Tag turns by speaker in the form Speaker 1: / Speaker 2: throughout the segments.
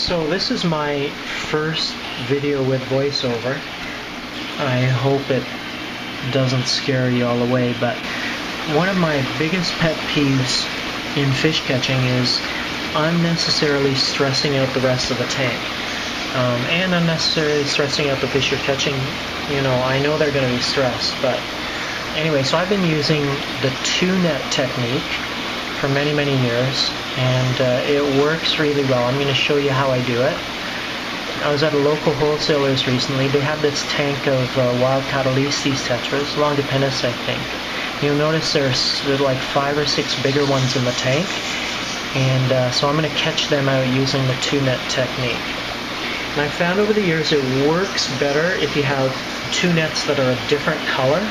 Speaker 1: So this is my first video with voiceover. I hope it doesn't scare you all away, but one of my biggest pet peeves in fish catching is unnecessarily stressing out the rest of the tank. And unnecessarily stressing out the fish you're catching. You know, I know they're going to be stressed, but anyway, so I've been using the 2-net technique for many years, and it works really well. I'm going to show you how I do it. I was at a local wholesaler's recently. They have this tank of wildcat Alestes tetras, longipinnis I think. You'll notice there's like 5 or 6 bigger ones in the tank, and so I'm going to catch them out using the 2-net technique. And I found over the years it works better if you have 2 nets that are a different color.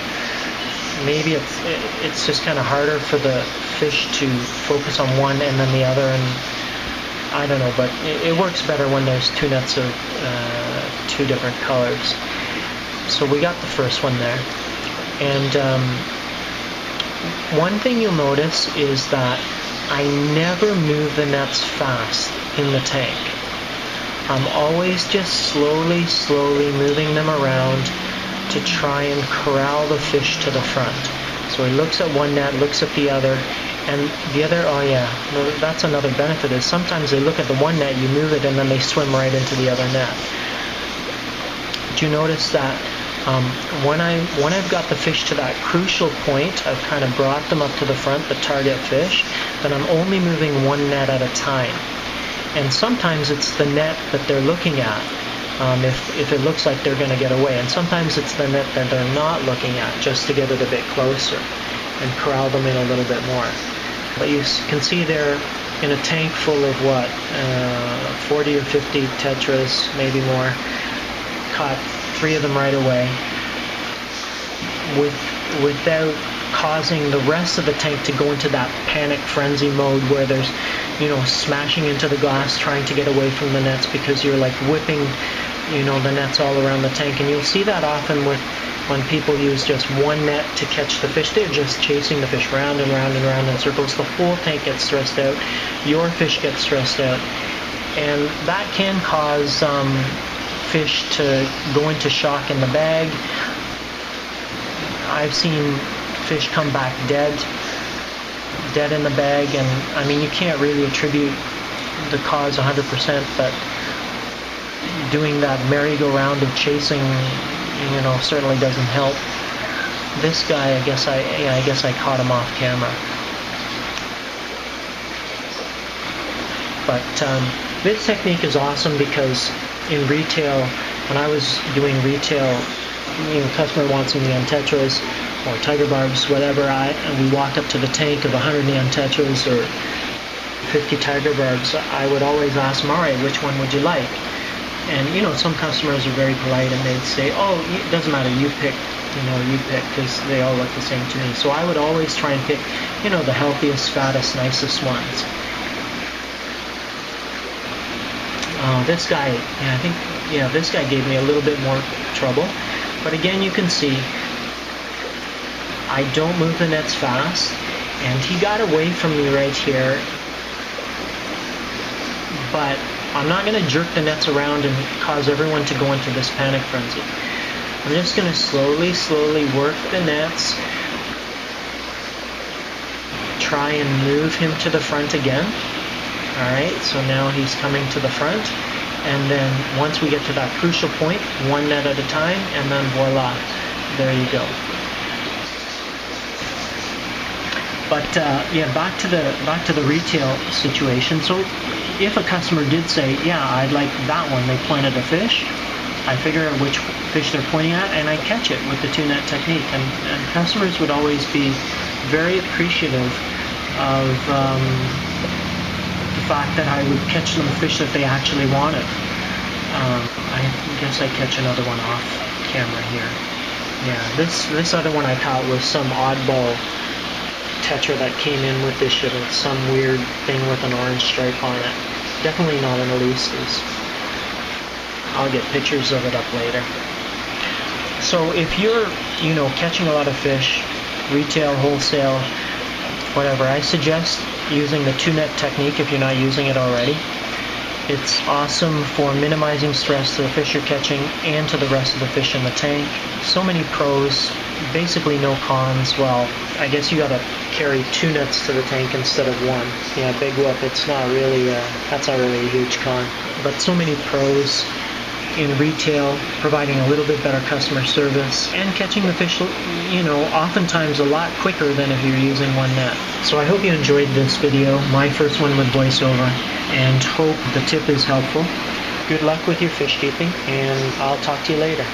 Speaker 1: Maybe it's just kind of harder for the fish to focus on one and then the other, and I don't know, but it works better when there's 2 nets of 2 different colors. So we got the first one there, and one thing you'll notice is that I never move the nets fast in the tank. I'm always just slowly moving them around to try and corral the fish to the front. So he looks at one net, looks at the other, and the other, oh yeah, that's another benefit, is sometimes they look at the one net, you move it, and then they swim right into the other net. Do you notice that when I've got the fish to that crucial point, I've kind of brought them up to the front, the target fish, then I'm only moving one net at a time. And sometimes it's the net that they're looking at, if it looks like they're going to get away. And sometimes it's the net that they're not looking at, just to get it a bit closer and corral them in a little bit more. But you can see they're in a tank full of what, 40 or 50 tetras, maybe more. Caught 3 of them right away without causing the rest of the tank to go into that panic frenzy mode where there's, you know, smashing into the glass trying to get away from the nets because you're like whipping, you know, the nets all around the tank. And you'll see that often when people use just one net to catch the fish. They're just chasing the fish round and round and round in circles. The whole tank gets stressed out. Your fish gets stressed out. And that can cause fish to go into shock in the bag. I've seen fish come back dead in the bag, and I mean, you can't really attribute the cause 100%, but doing that merry-go-round of chasing, you know, certainly doesn't help. This guy, I guess I caught him off camera. But this technique is awesome because in retail, when I was doing retail, you know, customer wants some neon tetras or tiger barbs, whatever, and we walk up to the tank of 100 neon tetras or 50 tiger barbs, I would always ask them, all right, which one would you like? And, you know, some customers are very polite and they'd say, oh, it doesn't matter, you pick, because they all look the same to me. So I would always try and pick, you know, the healthiest, fattest, nicest ones. This guy, yeah, I think, yeah, this guy gave me a little bit more trouble. But again, you can see I don't move the nets fast, and he got away from me right here, but I'm not going to jerk the nets around and cause everyone to go into this panic frenzy. I'm just going to slowly work the nets, try and move him to the front again. Alright, so now he's coming to the front, and then once we get to that crucial point, one net at a time, and then voila, there you go. But yeah, back to the retail situation. So if a customer did say, yeah, I'd like that one, they point at a fish, I figure out which fish they're pointing at, and I catch it with the 2-net technique. And customers would always be very appreciative of the fact that I would catch them fish that they actually wanted. I guess I catch another one off camera here. Yeah, this other one I caught was some oddball tetra that came in with this shit. It's some weird thing with an orange stripe on it. Definitely not an Alestes. I'll get pictures of it up later. So if you're, you know, catching a lot of fish, retail, wholesale, whatever, I suggest using the 2-net technique if you're not using it already. It's awesome for minimizing stress to the fish you're catching and to the rest of the fish in the tank. So many pros, basically no cons. Well, I guess you gotta carry 2 nets to the tank instead of 1. Yeah, big whoop, it's not really, that's not really a huge con. But so many pros in retail, providing a little bit better customer service, and catching the fish, oftentimes a lot quicker than if you're using 1 net. So I hope you enjoyed this video, my first one with voiceover, and hope the tip is helpful. Good luck with your fish keeping, and I'll talk to you later.